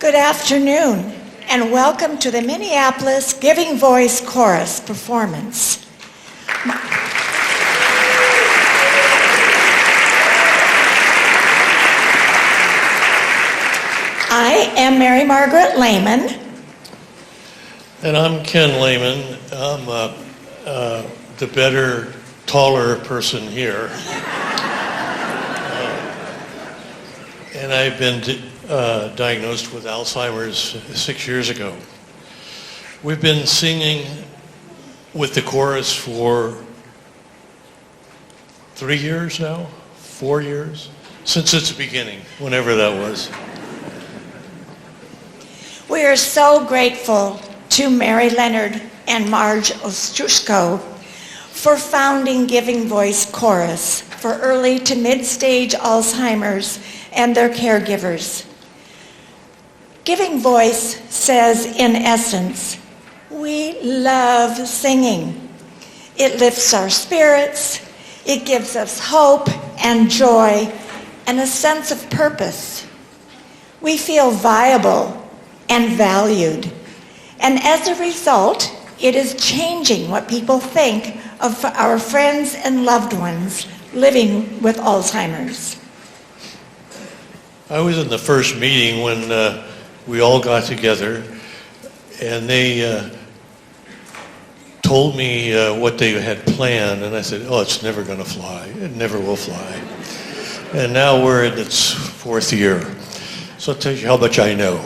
Good afternoon, and welcome to the Minneapolis Giving Voice Chorus performance. I am Mary Margaret Lehman. And I'm Ken Lehman. I'm the better, taller person here. And I've been diagnosed with Alzheimer's 6 years ago. We've been singing with the chorus for 3 years now, 4 years, since its beginning, whenever that was. We are so grateful to Mary Leonard and Marge Ostruszko for founding Giving Voice Chorus for early to mid-stage Alzheimer's and their caregivers. Giving Voice says, in essence, we love singing. It lifts our spirits, it gives us hope and joy and a sense of purpose. We feel viable and valued. And as a result, it is changing what people think of our friends and loved ones living with Alzheimer's. I was in the first meeting when we all got together, and they told me what they had planned, and I said, oh, it's never going to fly. It never will fly. And now we're in its fourth year. So I'll tell you how much I know.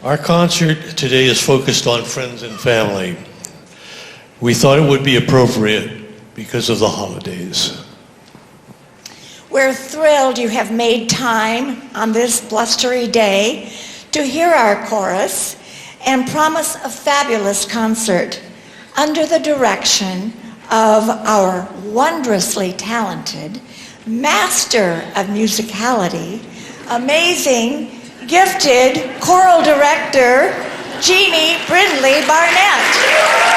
Our concert today is focused on friends and family. We thought it would be appropriate because of the holidays. We're thrilled you have made time on this blustery day to hear our chorus and promise a fabulous concert under the direction of our wondrously talented master of musicality, amazing, gifted choral director, Jeannie Brindley Barnett.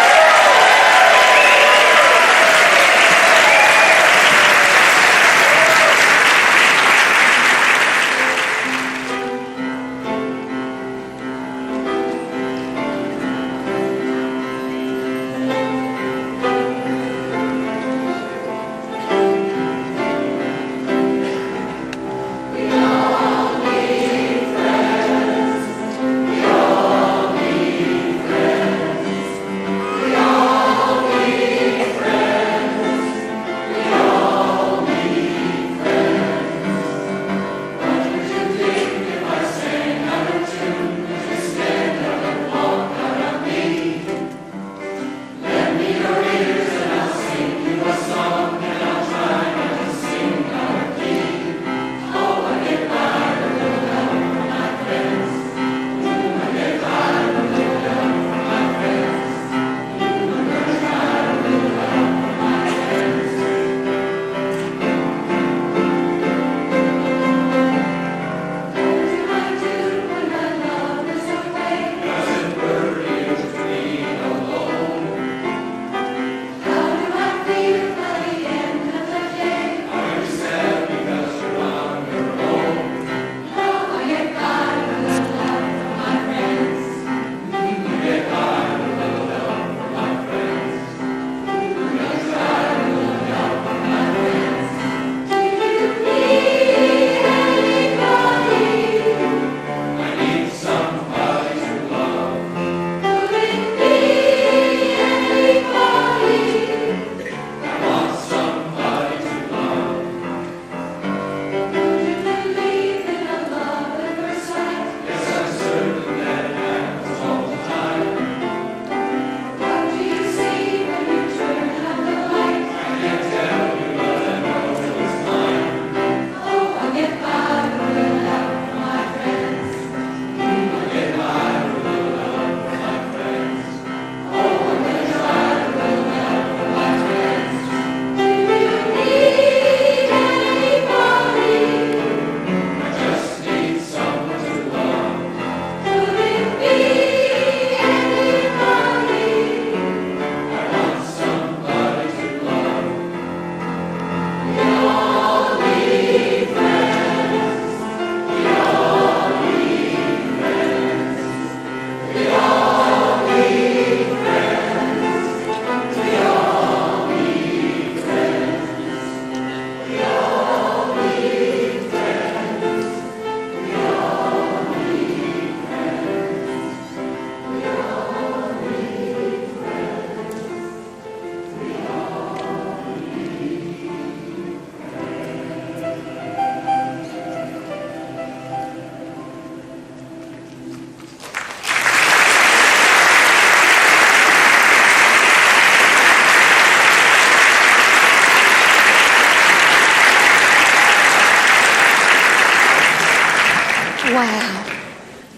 Wow.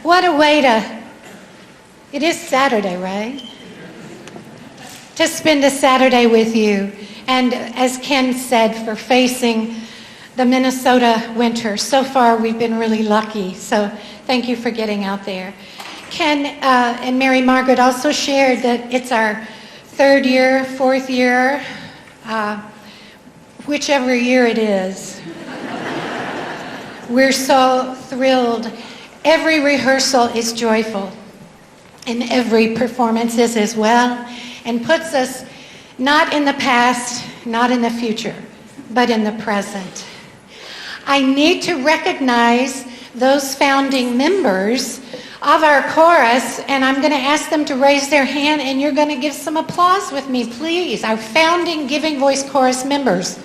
What a way it is Saturday, right? To spend a Saturday with you. And as Ken said, for facing the Minnesota winter. So far, we've been really lucky. So thank you for getting out there. Ken and Mary Margaret also shared that it's our third year, fourth year, whichever year it is. We're so thrilled. Every rehearsal is joyful, and every performance is as well, and puts us not in the past, not in the future, but in the present. I need to recognize those founding members of our chorus, and I'm going to ask them to raise their hand, and you're going to give some applause with me, please. Our founding Giving Voice chorus members.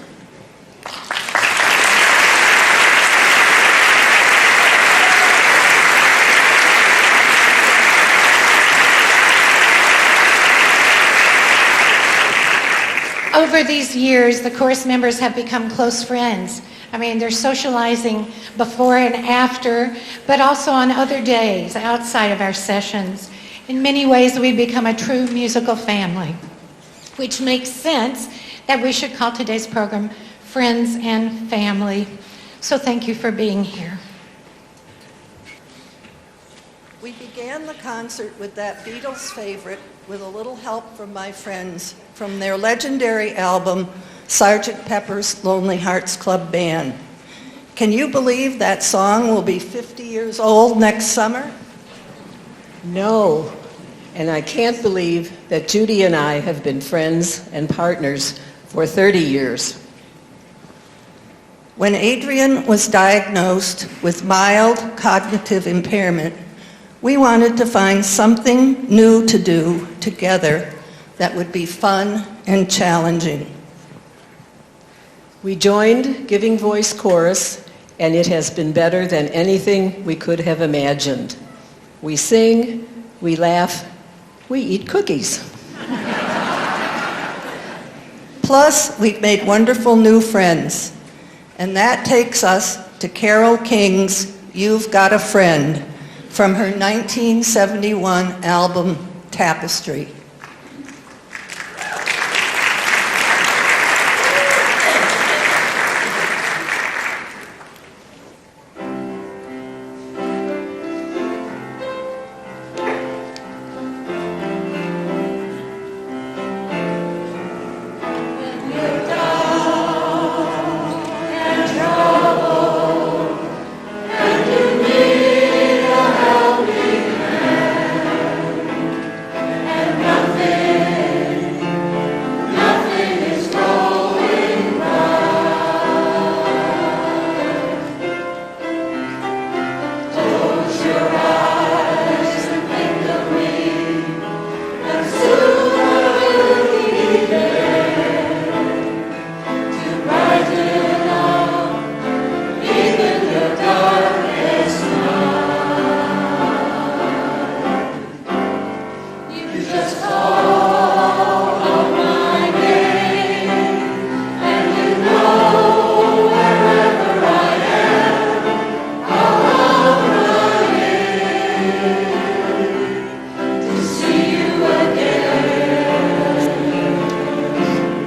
Over these years, the chorus members have become close friends. I mean, they're socializing before and after, but also on other days outside of our sessions. In many ways, we've become a true musical family, which makes sense that we should call today's program Friends and Family. So thank you for being here. We began the concert with that Beatles favorite with a little help from my friends from their legendary album, Sgt. Pepper's Lonely Hearts Club Band. Can you believe that song will be 50 years old next summer? No, and I can't believe that Judy and I have been friends and partners for 30 years. When Adrian was diagnosed with mild cognitive impairment, we wanted to find something new to do together that would be fun and challenging. We joined Giving Voice Chorus, and it has been better than anything we could have imagined. We sing, we laugh, we eat cookies. Plus, we've made wonderful new friends. And that takes us to Carole King's You've Got a Friend from her 1971 album, Tapestry.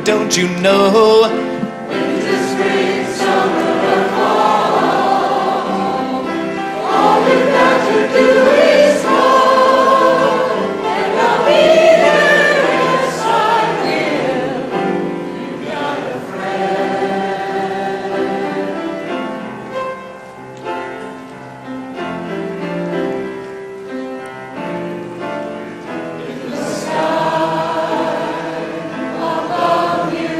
Don't you know? Winter, spring, summer, or fall, all we've got to do is call, and I'll be there, yes I will. You've got a friend. In the sky above you,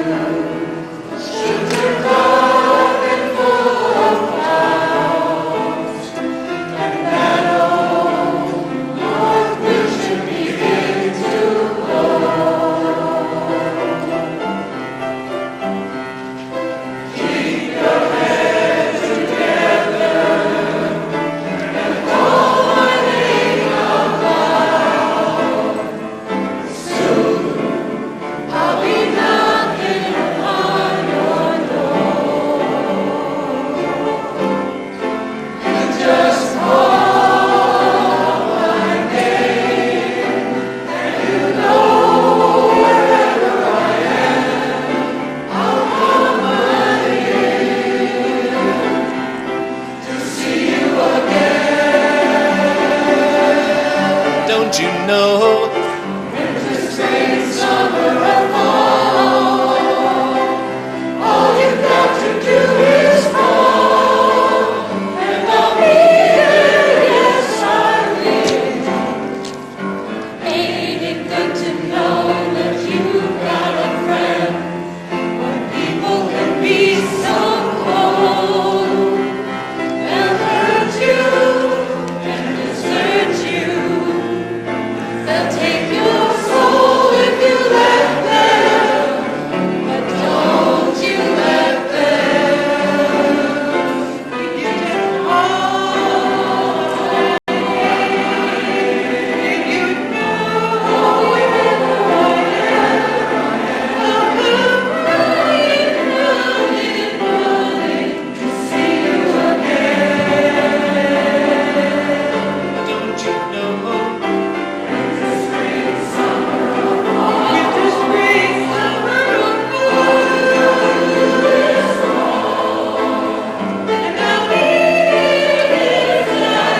Don't you know? Winter, spring, summer, or fall, all you've got to do is call, and I'll be there, yes I will. Ain't it good to know that you've got a friend when people can be so cold? They'll hurt you and desert you. They'll take your soul if you let them, but don't you let them. You can hold, you know wherever I am, I'll come running, running, running to see you again. Don't you know? Winter, spring, summer, or fall, winter, spring, summer, or fall, and I'll be there, yes I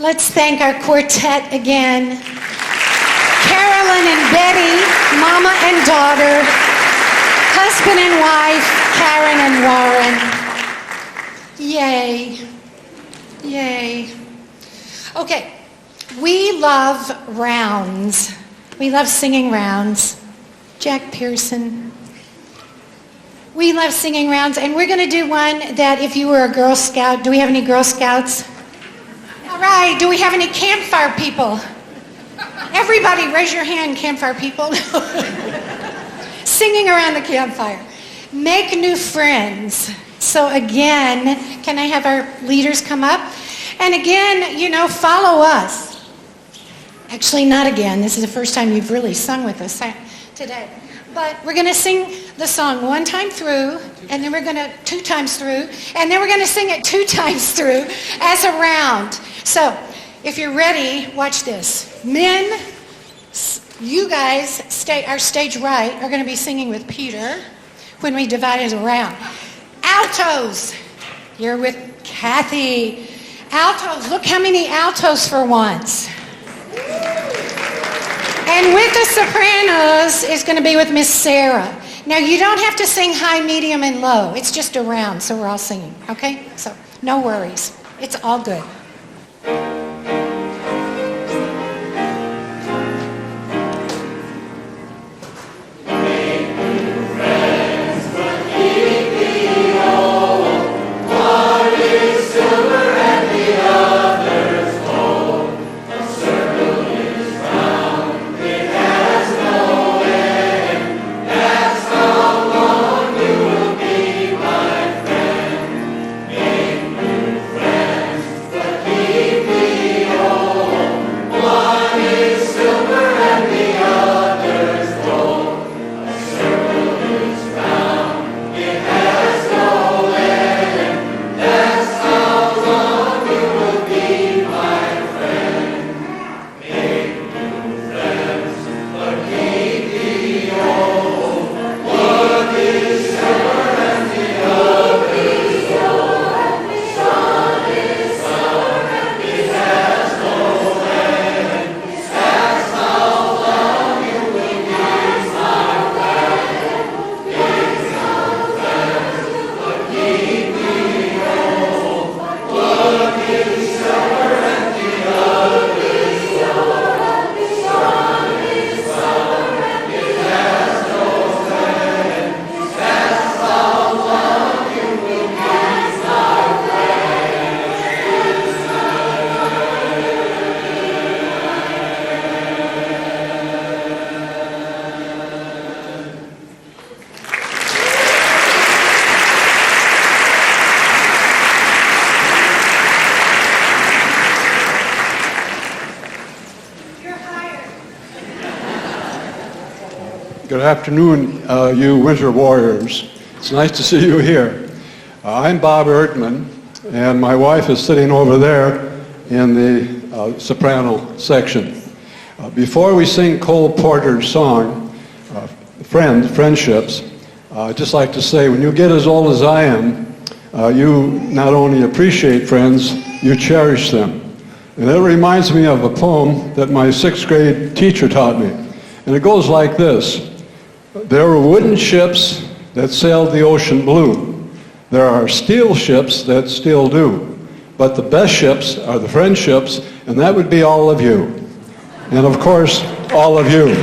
Let's thank our quartet again. Carolyn and Betty, mama and daughter, husband and wife, Karen and Warren. Yay. Yay. Okay, we love rounds. We love singing rounds. Jack Pearson. We love singing rounds, and we're going to do one that if you were a Girl Scout, do we have any Girl Scouts? All right, do we have any campfire people? Everybody raise your hand, campfire people. Singing around the campfire. Make new friends. So again, can I have our leaders come up? And again, follow us. Actually, not again. This is the first time you've really sung with us today. But we're going to sing the song one time through, and then we're going to 2 times through, and then we're going to sing it 2 times through as a round. So if you're ready, watch this. Men, you guys, our stage right, are going to be singing with Peter when we divide it around. Altos, you're with Kathy. Altos, look how many altos for once. And with the sopranos is going to be with Miss Sarah. Now, you don't have to sing high, medium, and low. It's just a round, so we're all singing, okay? So no worries. It's all good. keep me Good afternoon, you winter warriors. It's nice to see you here. I'm Bob Erdman, and my wife is sitting over there in the soprano section. Before we sing Cole Porter's song, Friendships, I'd just like to say, when you get as old as I am, you not only appreciate friends, you cherish them. And it reminds me of a poem that my 6th grade teacher taught me. And it goes like this. There were wooden ships that sailed the ocean blue. There are steel ships that still do. But the best ships are the friendships, and that would be all of you. And of course, all of you.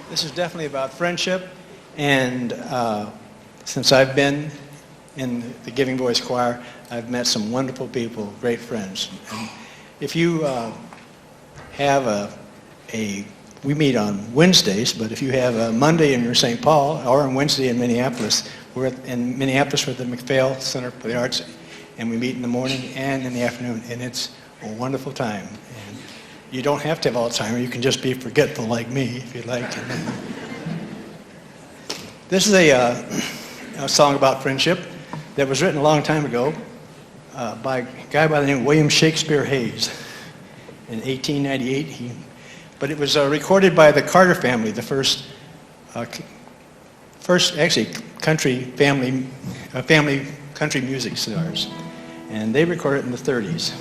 This is definitely about friendship, and since I've been in the Giving Voice Choir, I've met some wonderful people, great friends. And if you have we meet on Wednesdays, but if you have a Monday in St. Paul or on Wednesday in Minneapolis, we're in Minneapolis at the McPhail Center for the Arts, and we meet in the morning and in the afternoon, and it's a wonderful time. And you don't have to have Alzheimer. You can just be forgetful like me, if you'd like to. This is a song about friendship that was written a long time ago by a guy by the name of William Shakespeare Hayes in 1898. But it was recorded by the Carter family, the first actually country family country music stars, and they recorded it in the 30s.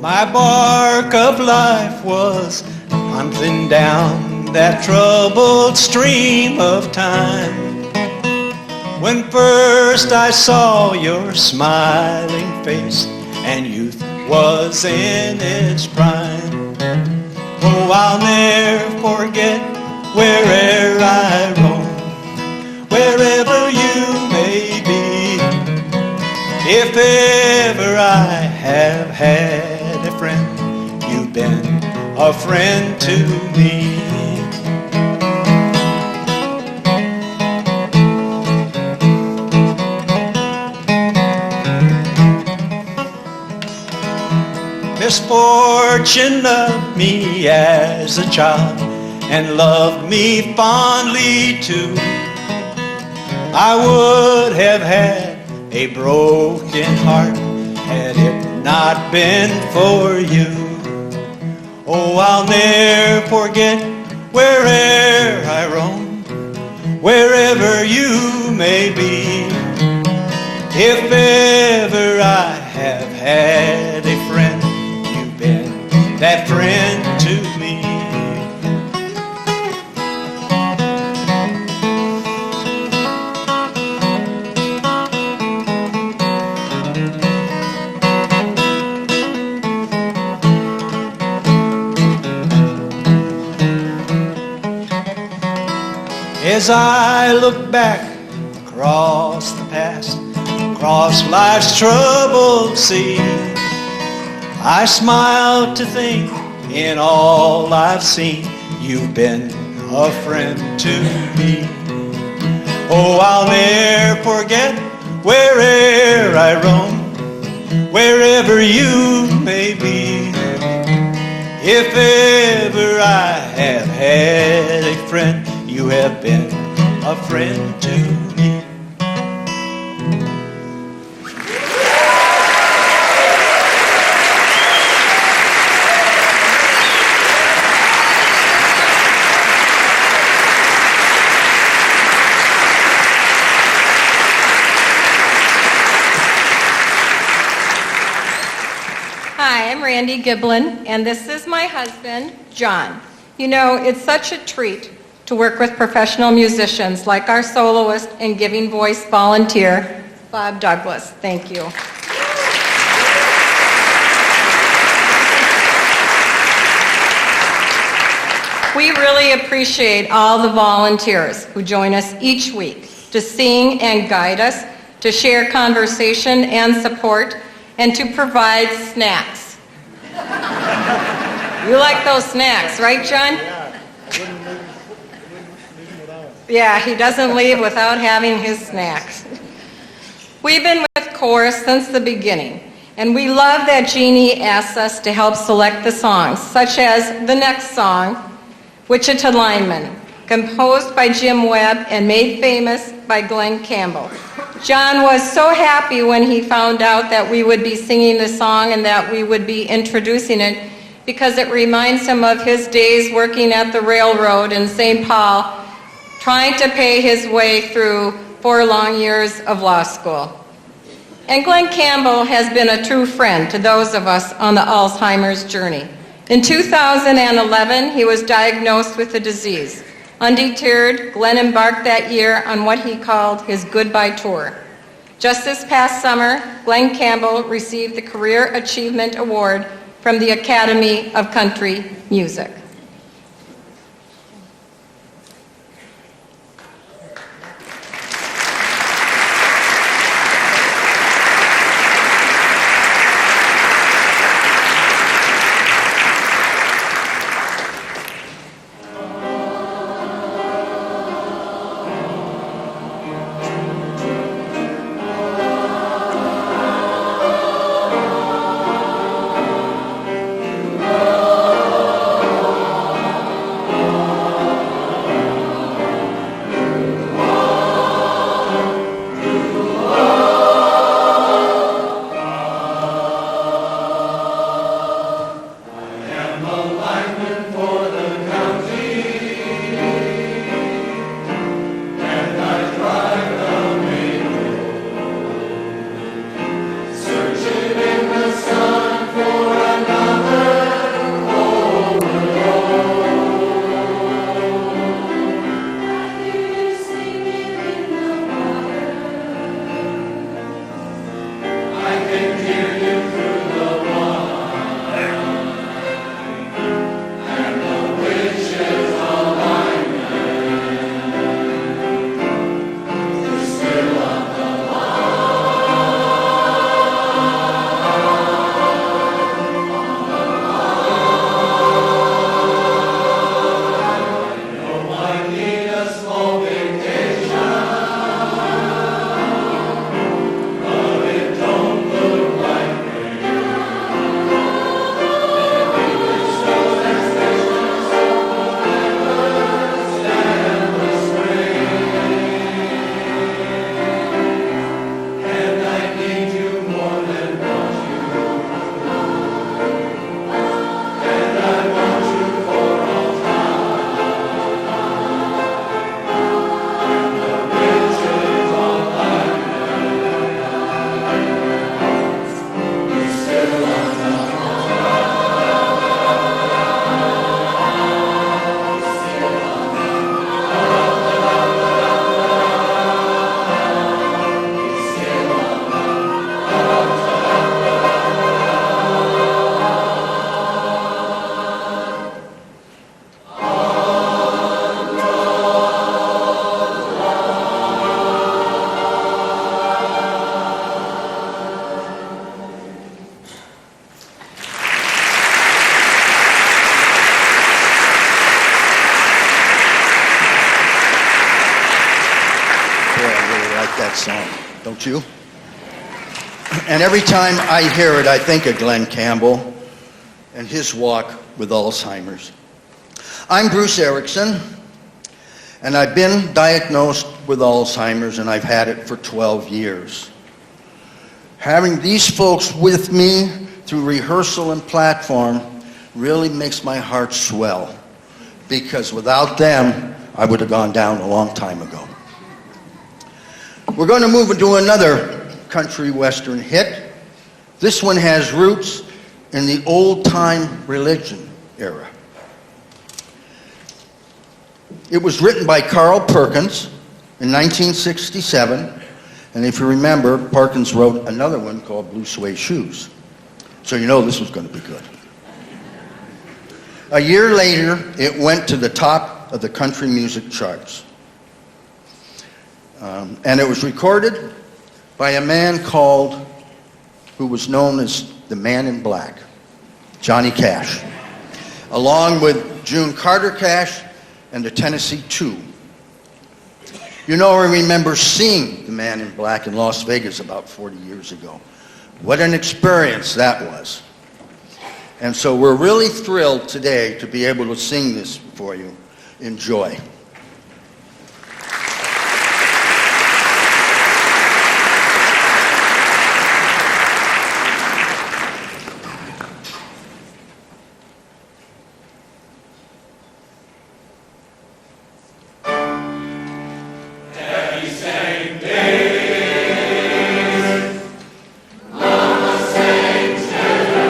My bark of life was plunging down that troubled stream of time. When first I saw your smiling face and youth was in its prime. Oh, I'll never forget where'er I roam, wherever you may be. If ever I have had a friend, you've been a friend to me. Misfortune loved me as a child and loved me fondly too. I would have had a broken heart had it not been for you. Oh, I'll never forget where'er I roam, wherever you may be. If ever I have had a friend, you've been that friend to me. As I look back across the past, across life's troubled sea, I smile to think in all I've seen, you've been a friend to me. Oh, I'll never forget where'er I roam, wherever you may be. If ever I have had a friend, you have been a friend to me. Hi, I'm Randy Giblin, and this is my husband, John. You know, it's such a treat to work with professional musicians like our soloist and Giving Voice volunteer, Bob Douglas. Thank you. We really appreciate all the volunteers who join us each week to sing and guide us, to share conversation and support, and to provide snacks. You like those snacks, right, John? Yeah, he doesn't leave without having his snacks. We've been with chorus since the beginning, and we love that Jeannie asks us to help select the songs, such as the next song, Wichita Lineman, composed by Jim Webb and made famous by Glenn Campbell. John was so happy when he found out that we would be singing the song and that we would be introducing it, because it reminds him of his days working at the railroad in St. Paul, trying to pay his way through 4 long years of law school. And Glenn Campbell has been a true friend to those of us on the Alzheimer's journey. In 2011, he was diagnosed with the disease. Undeterred, Glenn embarked that year on what he called his goodbye tour. Just this past summer, Glenn Campbell received the Career Achievement Award from the Academy of Country Music. like that song, don't you? And every time I hear it, I think of Glenn Campbell and his walk with Alzheimer's. I'm Bruce Erickson, and I've been diagnosed with Alzheimer's, and I've had it for 12 years. Having these folks with me through rehearsal and platform really makes my heart swell, because without them, I would have gone down a long time ago. We're going to move into another country western hit. This one has roots in the old-time religion era. It was written by Carl Perkins in 1967, and if you remember, Perkins wrote another one called Blue Suede Shoes. So you know this was going to be good. A year later, it went to the top of the country music charts. And it was recorded by a man who was known as the Man in Black, Johnny Cash, along with June Carter Cash and the Tennessee Two. You know, I remember seeing the Man in Black in Las Vegas about 40 years ago. What an experience that was. And so we're really thrilled today to be able to sing this for you. Enjoy. Mama sang to her.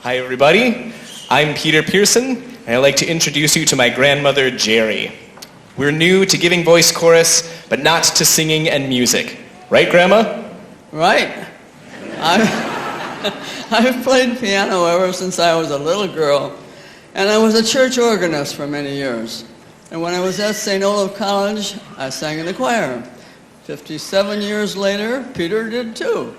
Hi, everybody. I'm Peter Pearson, and I'd like to introduce you to my grandmother, Jerry. We're new to Giving Voice Chorus, but not to singing and music. Right, Grandma? Right. I've played piano ever since I was a little girl, and I was a church organist for many years. And when I was at St. Olaf College, I sang in the choir. 57 years later, Peter did too.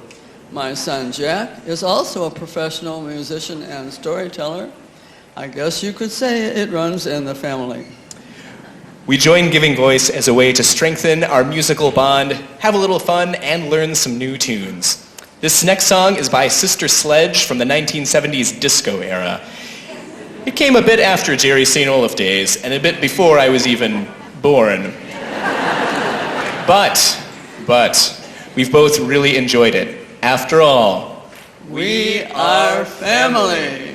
My son Jack is also a professional musician and storyteller. I guess you could say it runs in the family. We join Giving Voice as a way to strengthen our musical bond, have a little fun, and learn some new tunes. This next song is by Sister Sledge from the 1970s disco era. It came a bit after Jerry's St. Olaf days, and a bit before I was even born. But, we've both really enjoyed it. After all, we are family.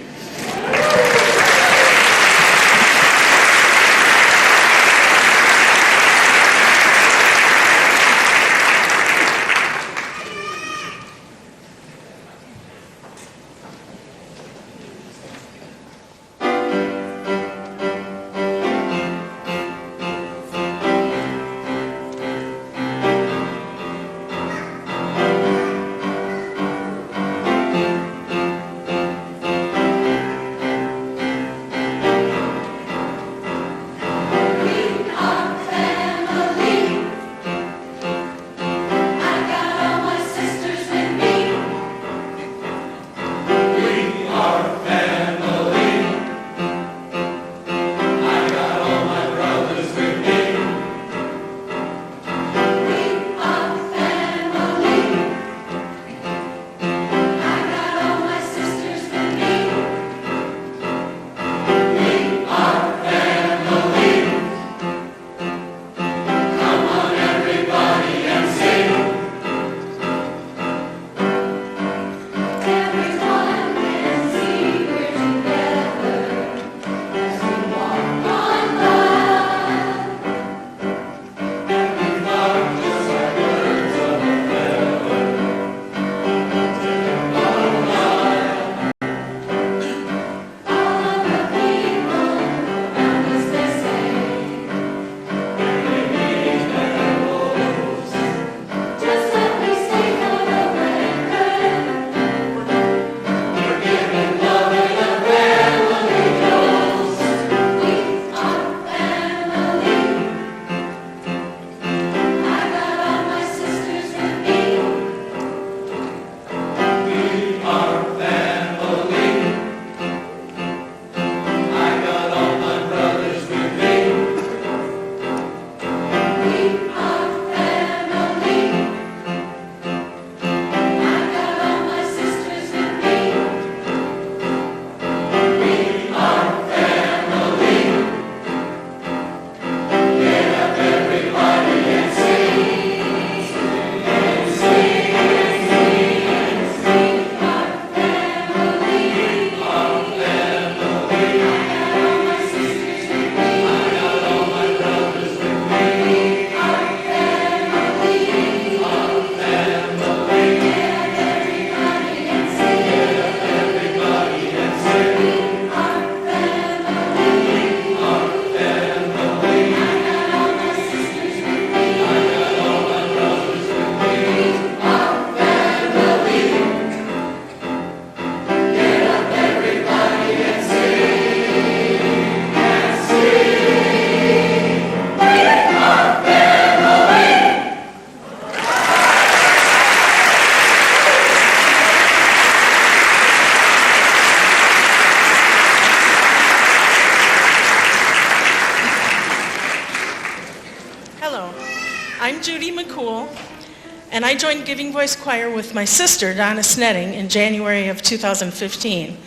And I joined Giving Voice Choir with my sister, Donna Snetting, in January of 2015.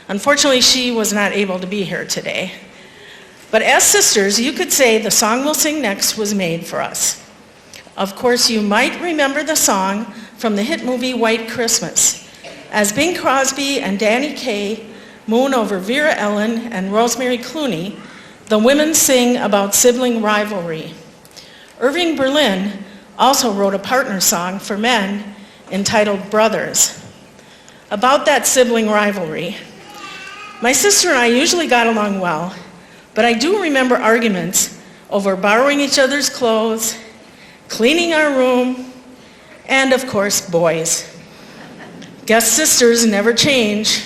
Unfortunately, she was not able to be here today. But as sisters, you could say the song we'll sing next was made for us. Of course, you might remember the song from the hit movie White Christmas. As Bing Crosby and Danny Kaye moon over Vera Ellen and Rosemary Clooney, the women sing about sibling rivalry. Irving Berlin also wrote a partner song for men entitled Brothers. About that sibling rivalry, My sister and I usually got along well, but I do remember arguments over borrowing each other's clothes, cleaning our room, and of course, boys. Guess sisters never change.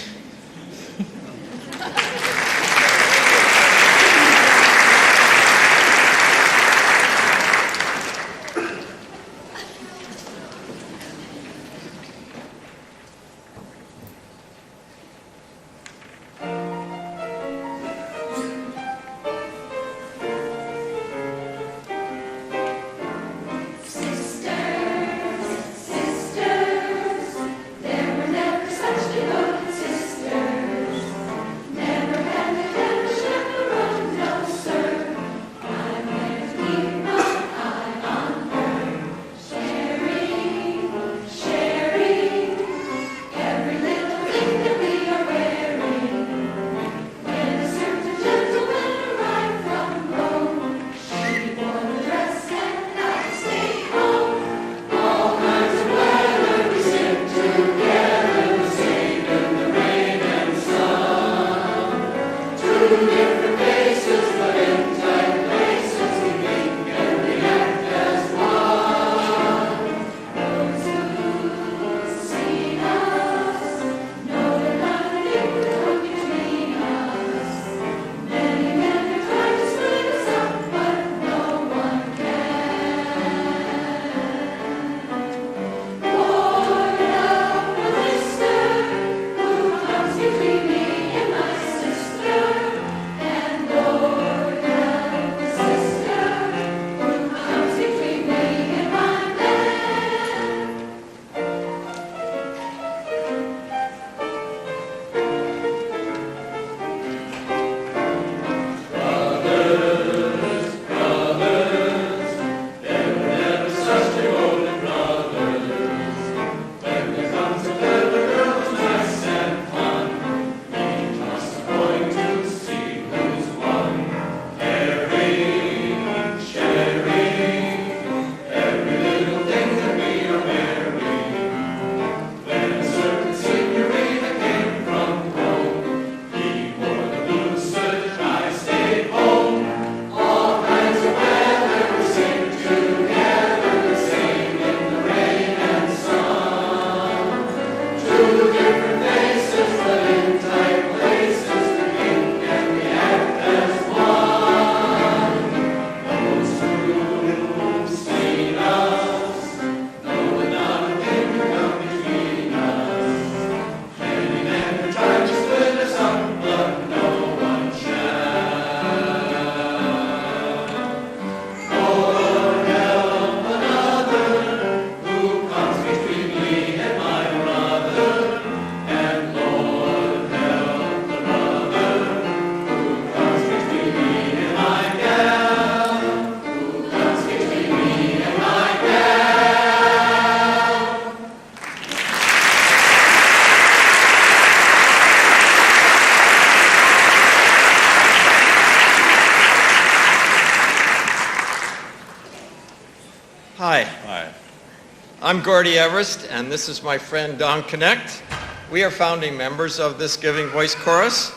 I'm Gordy Everest, and this is my friend Don Connect. We are founding members of this Giving Voice Chorus.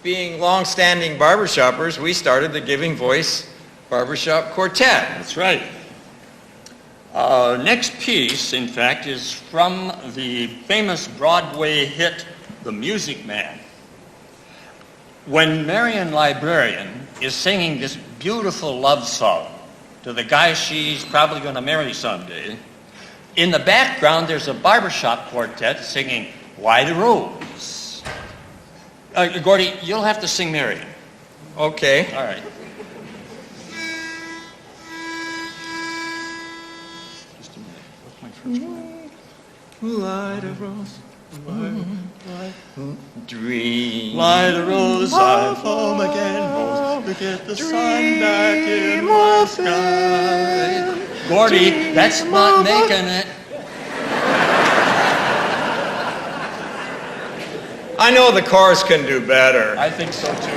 Being long-standing barbershoppers, we started the Giving Voice Barbershop Quartet. That's right. Next piece, in fact, is from the famous Broadway hit, The Music Man. When Marion Librarian is singing this beautiful love song to the guy she's probably going to marry someday, in the background there's a barbershop quartet singing Why the Rose. Gordy, you'll have to sing Marion. Okay. All right. Just a minute. What's my first one? Light a rose. Dream. Light a rose, I'm home again. Rose, to get the sun back in my sky. Gordy, that's not making it. I know the chorus can do better. I think so too.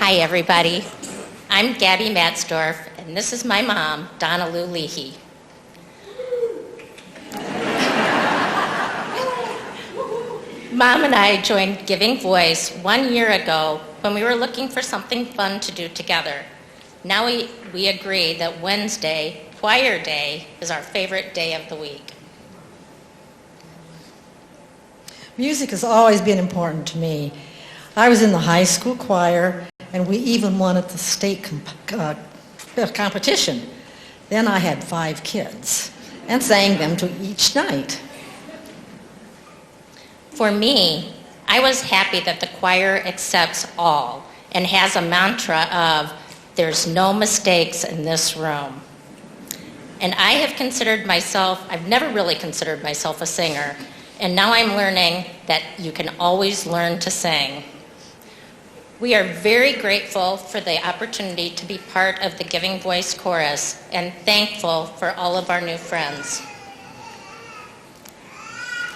Hi, everybody. I'm Gabby Matzdorf, and this is my mom, Donna Lou Leahy. Mom and I joined Giving Voice 1 year ago when we were looking for something fun to do together. Now we agree that Wednesday, Choir Day, is our favorite day of the week. Music has always been important to me. I was in the high school choir, and we even won at the state competition. Then I had 5 kids and sang them to each night. For me, I was happy that the choir accepts all and has a mantra of, "There's no mistakes in this room." And I've never really considered myself a singer, and now I'm learning that you can always learn to sing. We are very grateful for the opportunity to be part of the Giving Voice Chorus and thankful for all of our new friends.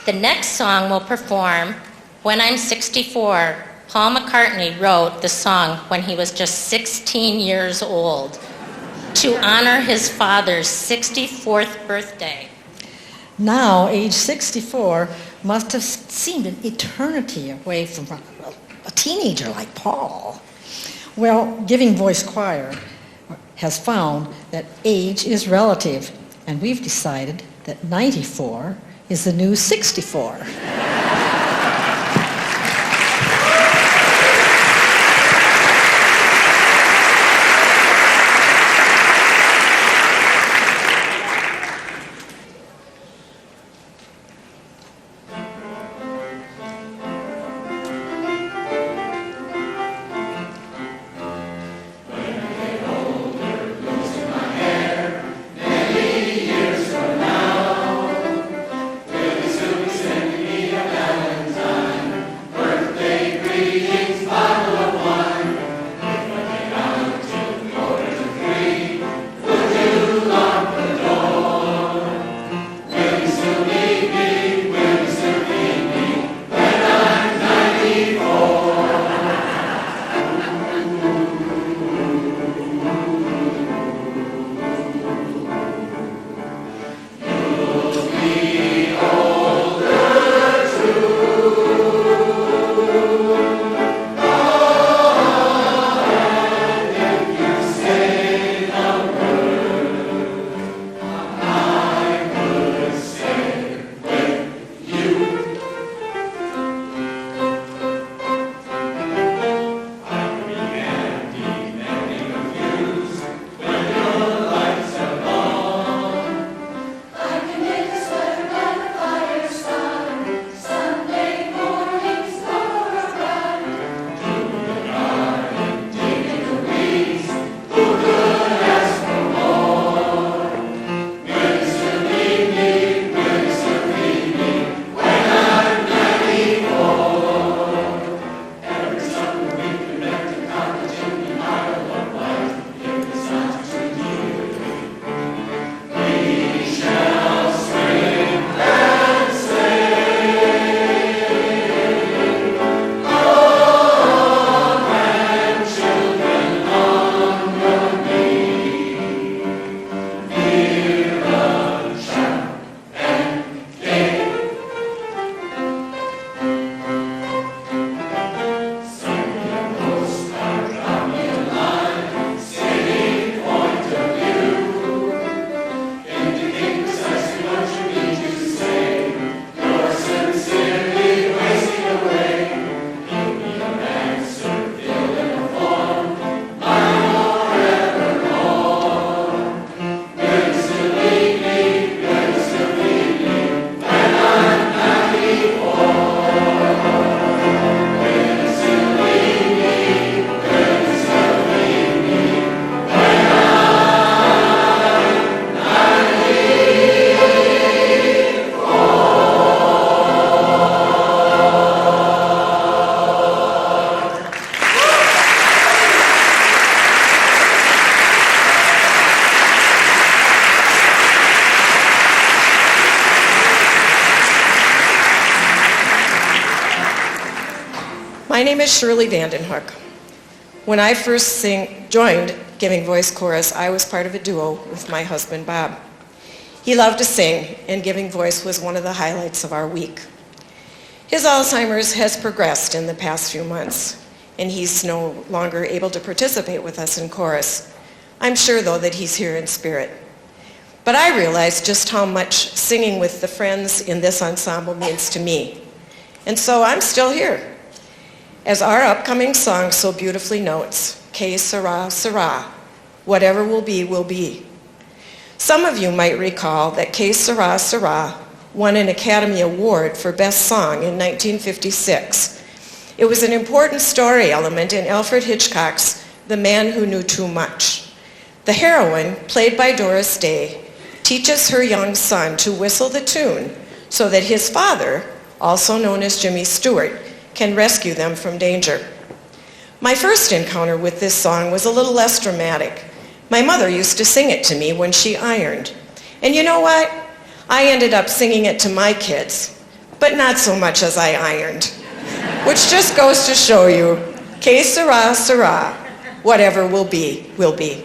The next song we'll perform, When I'm 64. Paul McCartney wrote the song when he was just 16 years old to honor his father's 64th birthday. Now, age 64 must have seemed an eternity away from a teenager like Paul. Well, Giving Voice Choir has found that age is relative, and we've decided that 94 is the new 64. My name is Shirley Vandenhoek. When I first joined Giving Voice Chorus, I was part of a duo with my husband, Bob. He loved to sing, and Giving Voice was one of the highlights of our week. His Alzheimer's has progressed in the past few months, and he's no longer able to participate with us in chorus. I'm sure, though, that he's here in spirit. But I realize just how much singing with the friends in this ensemble means to me. And so I'm still here. As our upcoming song so beautifully notes, Que sera, sera, whatever will be, will be. Some of you might recall that Que sera, sera won an Academy Award for Best Song in 1956. It was an important story element in Alfred Hitchcock's The Man Who Knew Too Much. The heroine, played by Doris Day, teaches her young son to whistle the tune so that his father, also known as Jimmy Stewart, can rescue them from danger. My first encounter with this song was a little less dramatic. My mother used to sing it to me when she ironed. And you know what? I ended up singing it to my kids, but not so much as I ironed. Which just goes to show you, Que sera, sera, whatever will be, will be.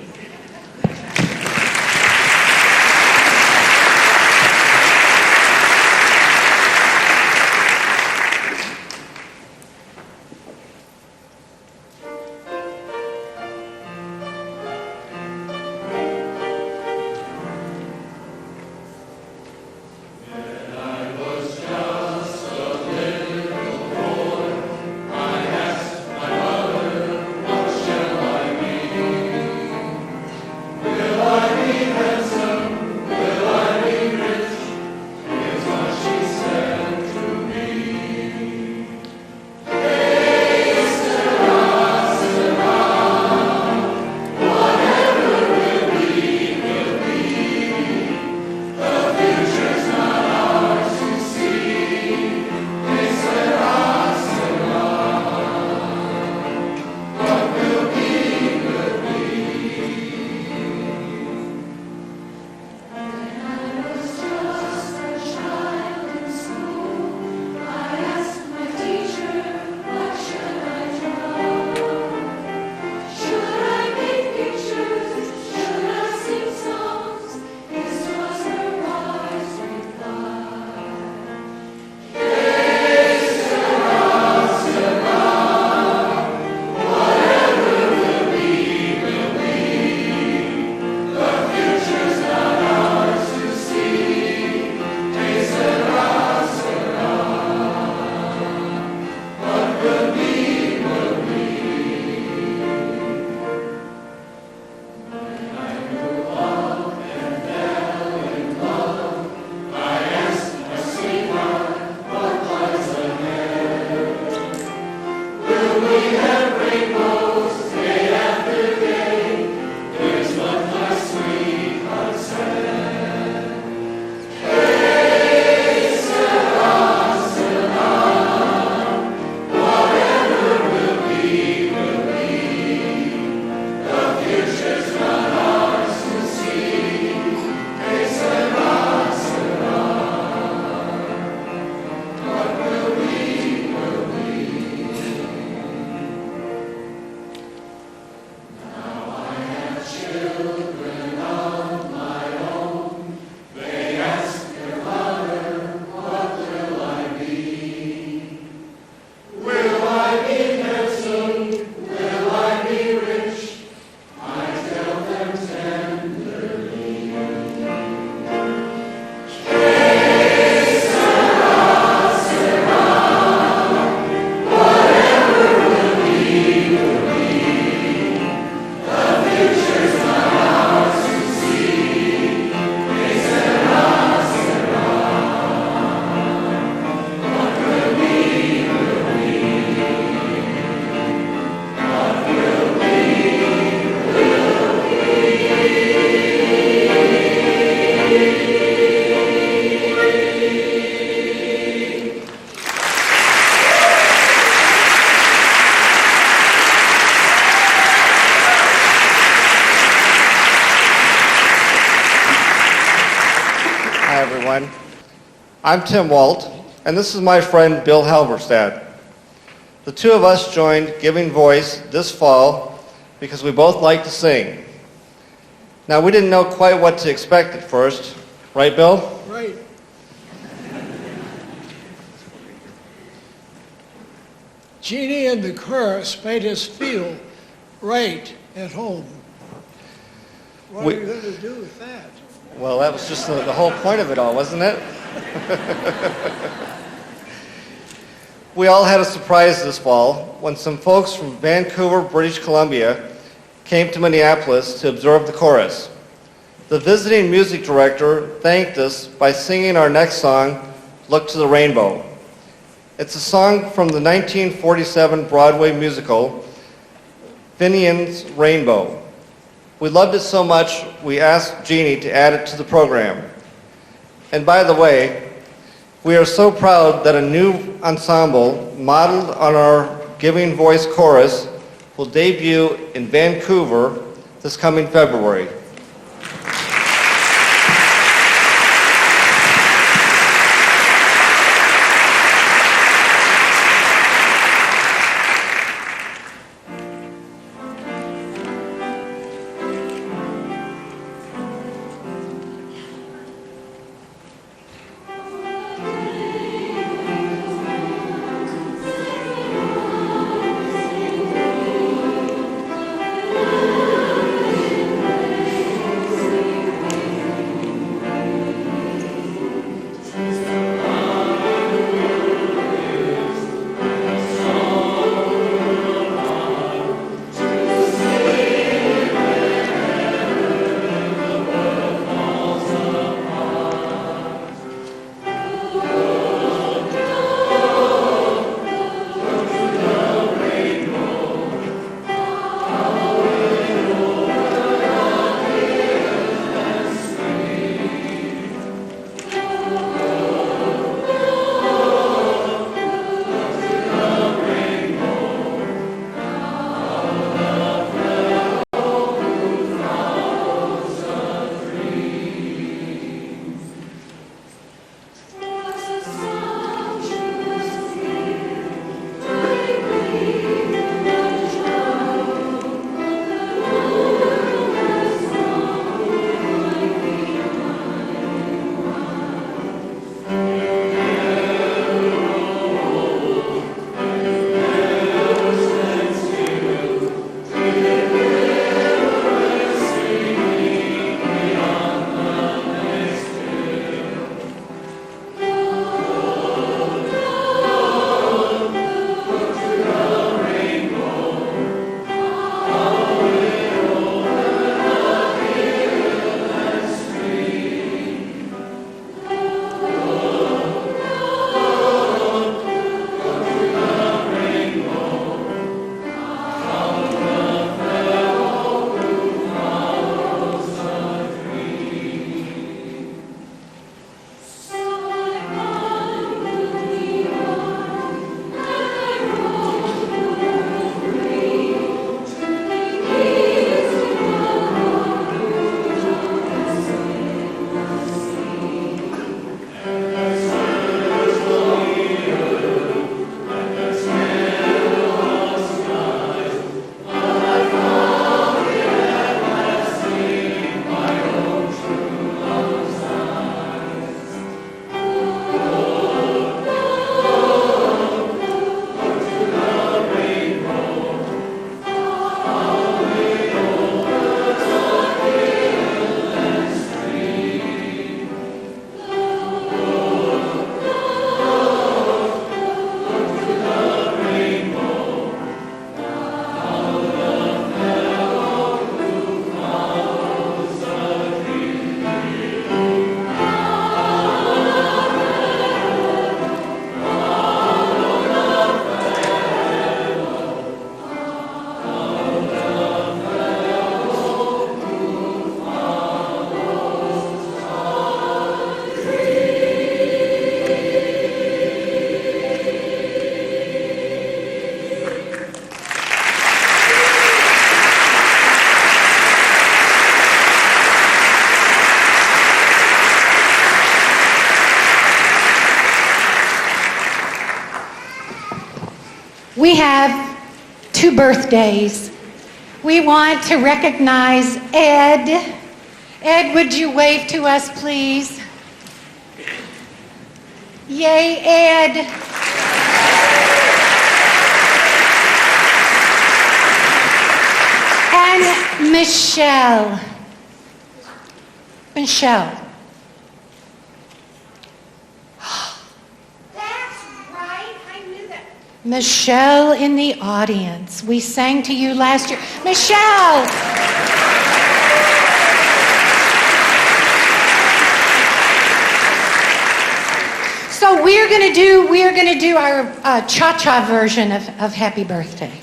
everyone. I'm Tim Walt, and this is my friend Bill Halverstad. The two of us joined Giving Voice this fall because we both like to sing. Now, we didn't know quite what to expect at first, right, Bill? Right. Jeannie and the chorus made us feel right at home. What are you going to do with that? Well, that was just the whole point of it all, wasn't it? We all had a surprise this fall when some folks from Vancouver, British Columbia came to Minneapolis to observe the chorus. The visiting music director thanked us by singing our next song, Look to the Rainbow. It's a song from the 1947 Broadway musical, Finian's Rainbow. We loved it so much, we asked Jeannie to add it to the program. And by the way, we are so proud that a new ensemble modeled on our Giving Voice chorus will debut in Vancouver this coming February. We have two birthdays We want to recognize Ed. Ed, would you wave to us, please? Yay, Ed. And Michelle. Michelle. Michelle in the audience. We sang to you last year. Michelle! So we're going to do our cha-cha version of Happy Birthday.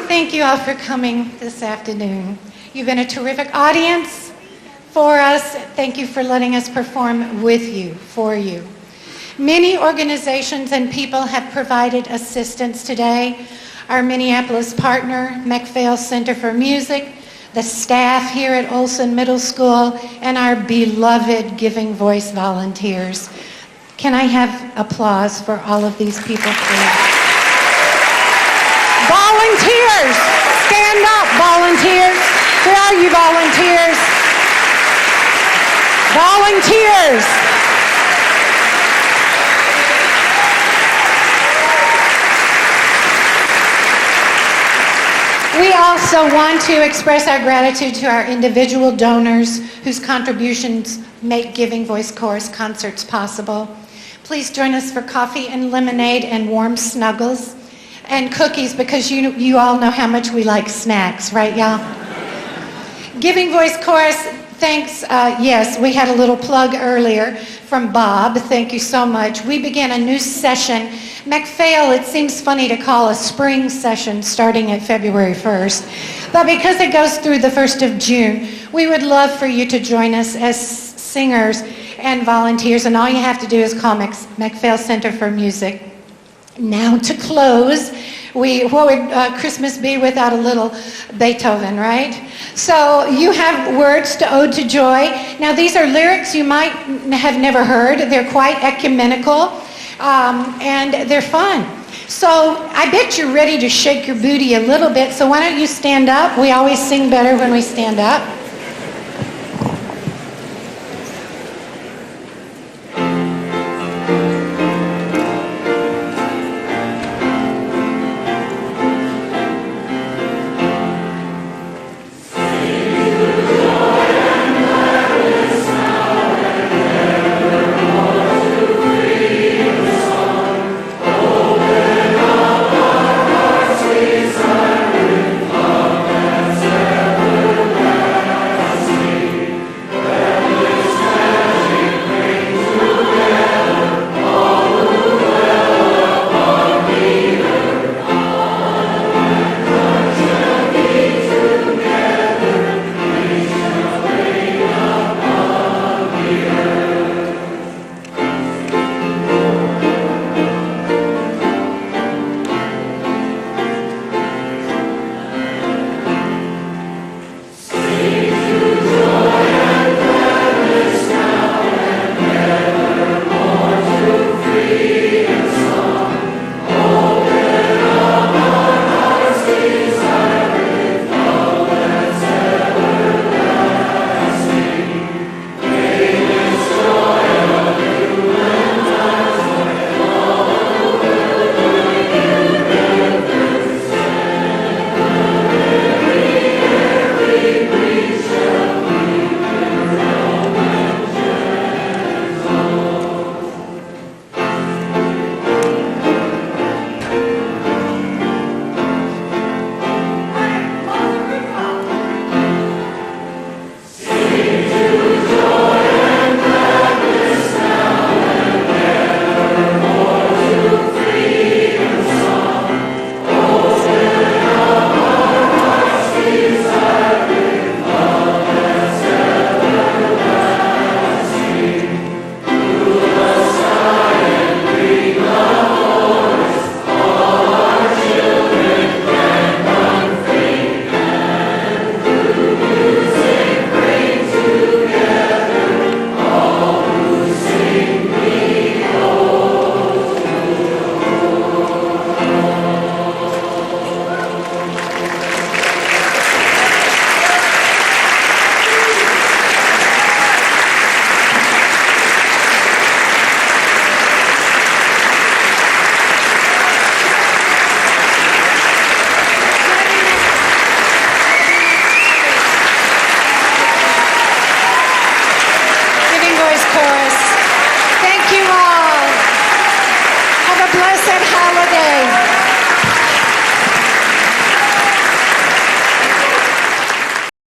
Thank you all for coming this afternoon. You've been a terrific audience for us. Thank you for letting us perform with you, for you. Many organizations and people have provided assistance today. Our Minneapolis partner, McPhail Center for Music, the staff here at Olson Middle School, and our beloved Giving Voice volunteers. Can I have applause for all of these people, please? Volunteers! Stand up, volunteers! Where are you, volunteers? Volunteers! We also want to express our gratitude to our individual donors whose contributions make Giving Voice Chorus concerts possible. Please join us for coffee and lemonade and warm snuggles and cookies, because you all know how much we like snacks, right, y'all? Giving Voice Chorus, thanks. Yes, we had a little plug earlier from Bob. Thank you so much. We began a new session. McPhail, it seems funny to call a spring session starting at February 1st, but because it goes through the 1st of June, we would love for you to join us as singers and volunteers, and all you have to do is call McPhail Center for Music. Now to close, what would Christmas be without a little Beethoven, right? So you have words to Ode to Joy. Now these are lyrics you might have never heard. They're quite ecumenical, and they're fun. So I bet you're ready to shake your booty a little bit, so why don't you stand up? We always sing better when we stand up.